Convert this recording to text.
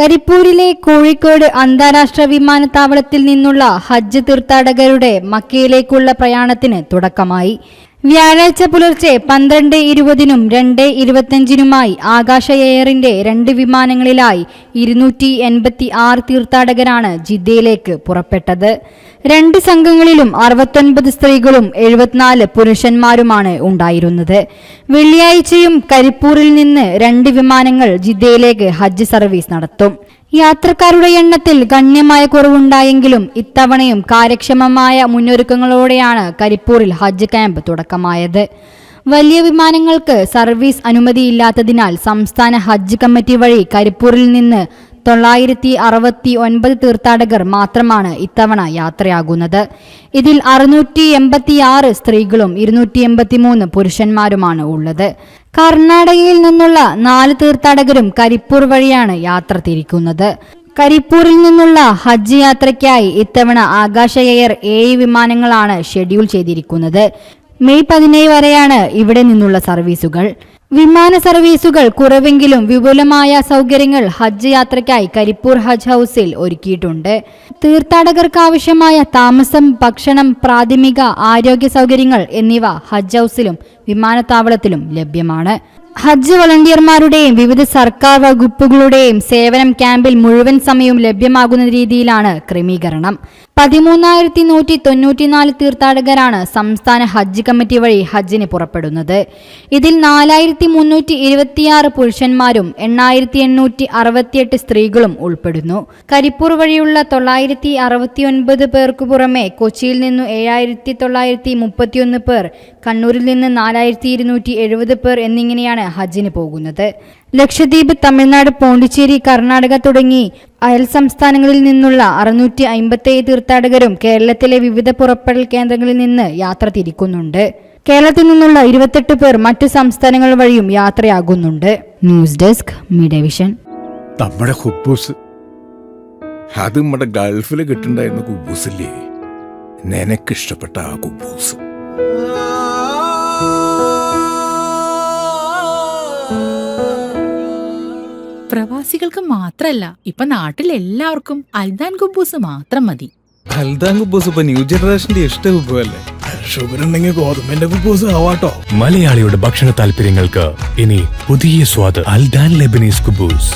കരിപ്പൂരിലെ കോഴിക്കോട് അന്താരാഷ്ട്ര വിമാനത്താവളത്തിൽ നിന്നുള്ള ഹജ്ജ് തീർത്ഥാടകരുടെ മക്കയിലേക്കുള്ള പ്രയാണത്തിന് തുടക്കമായി. വ്യാഴാഴ്ച പുലർച്ചെ 12:20-നും 2:25-നുമായി ആകാശ എയറിന്റെ 2 വിമാനങ്ങളിലായി 286 തീർത്ഥാടകരാണ് ജിദ്ദയിലേക്ക് പുറപ്പെട്ടത്. 2 സംഘങ്ങളിലും 69 സ്ത്രീകളും 74 പുരുഷന്മാരുമാണ് ഉണ്ടായിരുന്നത്. വെള്ളിയാഴ്ചയും കരിപ്പൂരിൽ നിന്ന് 2 വിമാനങ്ങൾ ജിദ്ദയിലേക്ക് ഹജ്ജ് സർവീസ് നടത്തും. യാത്രക്കാരുടെ എണ്ണത്തിൽ ഗണ്യമായ കുറവുണ്ടായെങ്കിലും ഇത്തവണയും കാര്യക്ഷമമായ മുന്നൊരുക്കങ്ങളോടെയാണ് കരിപ്പൂരിൽ ഹജ്ജ് ക്യാമ്പ് തുടക്കമായത്. വലിയ വിമാനങ്ങൾക്ക് സർവീസ് അനുമതിയില്ലാത്തതിനാൽ സംസ്ഥാന ഹജ്ജ് കമ്മിറ്റി വഴി കരിപ്പൂരിൽ നിന്ന് 969 തീർത്ഥാടകർ മാത്രമാണ് ഇത്തവണ യാത്രയാകുന്നത്. ഇതിൽ 686 സ്ത്രീകളും 283 പുരുഷന്മാരുമാണ് ഉള്ളത്. കർണാടകയിൽ നിന്നുള്ള 4 തീർത്ഥാടകരും കരിപ്പൂർ വഴിയാണ് യാത്ര തിരിക്കുന്നത്. കരിപ്പൂരിൽ നിന്നുള്ള ഹജ്ജ് യാത്രയ്ക്കായി ഇത്തവണ ആകാശ എയർ 7 വിമാനങ്ങളാണ് ഷെഡ്യൂൾ ചെയ്തിരിക്കുന്നത്. മെയ് 17 വരെയാണ് ഇവിടെ നിന്നുള്ള സർവീസുകൾ. വിമാന സർവീസുകൾ കുറവെങ്കിലും വിപുലമായ സൗകര്യങ്ങൾ ഹജ്ജ് യാത്രയ്ക്കായി കരിപ്പൂർ ഹജ്ജ് ഹൗസിൽ ഒരുക്കിയിട്ടുണ്ട്. തീർത്ഥാടകർക്ക് ആവശ്യമായ താമസം, ഭക്ഷണം, പ്രാഥമിക ആരോഗ്യ സൗകര്യങ്ങൾ എന്നിവ ഹജ്ജ് ഹൗസിലും വിമാനത്താവളത്തിലും ലഭ്യമാണ്. ഹജ്ജ് വളണ്ടിയർമാരുടെയും വിവിധ സർക്കാർ വകുപ്പുകളുടെയും സേവനം ക്യാമ്പിൽ മുഴുവൻ സമയവും ലഭ്യമാകുന്ന രീതിയിലാണ് ക്രമീകരണം. 13,194 തീർത്ഥാടകരാണ് സംസ്ഥാന ഹജ്ജ് കമ്മിറ്റി വഴി ഹജ്ജിന് പുറപ്പെടുന്നത്. ഇതിൽ 4,326 പുരുഷന്മാരും 8,868 സ്ത്രീകളും ഉൾപ്പെടുന്നു. കരിപ്പൂർ വഴിയുള്ള 969 പേർക്കു പുറമെ കൊച്ചിയിൽ നിന്ന് 7,931 പേർ, കണ്ണൂരിൽ നിന്ന് 4,270 പേർ എന്നിങ്ങനെയാണ് ഹജ്ജിന് പോകുന്നത്. ലക്ഷദ്വീപ്, തമിഴ്നാട്, പോണ്ടിച്ചേരി, കർണാടക തുടങ്ങി അയൽ സംസ്ഥാനങ്ങളിൽ നിന്നുള്ള 657 തീർത്ഥാടകരും കേരളത്തിലെ വിവിധ പുറപ്പെടൽ കേന്ദ്രങ്ങളിൽ നിന്ന് യാത്ര തിരിക്കുന്നുണ്ട്. കേരളത്തിൽ നിന്നുള്ള 28 പേർ മറ്റു സംസ്ഥാനങ്ങൾ വഴിയും യാത്രയാകുന്നുണ്ട്. News desk media vision. നമ്മുടെ കുബൂസ് അത് നമ്മുടെ ഗൾഫിൽ കിട്ടുണ്ടായിരുന്ന കുബൂസില്ലേ, നിനക്കിഷ്ടപ്പെട്ട ആ കുബൂസ്. പ്രവാസികൾക്ക് മാത്രല്ല, ഇപ്പൊ നാട്ടിൽ എല്ലാവർക്കും അൽദാൻ കുബൂസ് മാത്രം മതി. അൽദാൻ കുബൂസ് ഇപ്പൊ ന്യൂ ജനറേഷന്റെ ഇഷ്ട കുബുവല്ലേ. ഷുഗർ ഉണ്ടെങ്കിൽ ഗോതമ്പിന്റെ കുബൂസ് ആവാട്ടോ. മലയാളിയുടെ ഭക്ഷണ താല്പര്യങ്ങൾക്ക് ഇനി പുതിയ സ്വാദ്. അൽദാൻ ലെബനീസ് കുബൂസ്.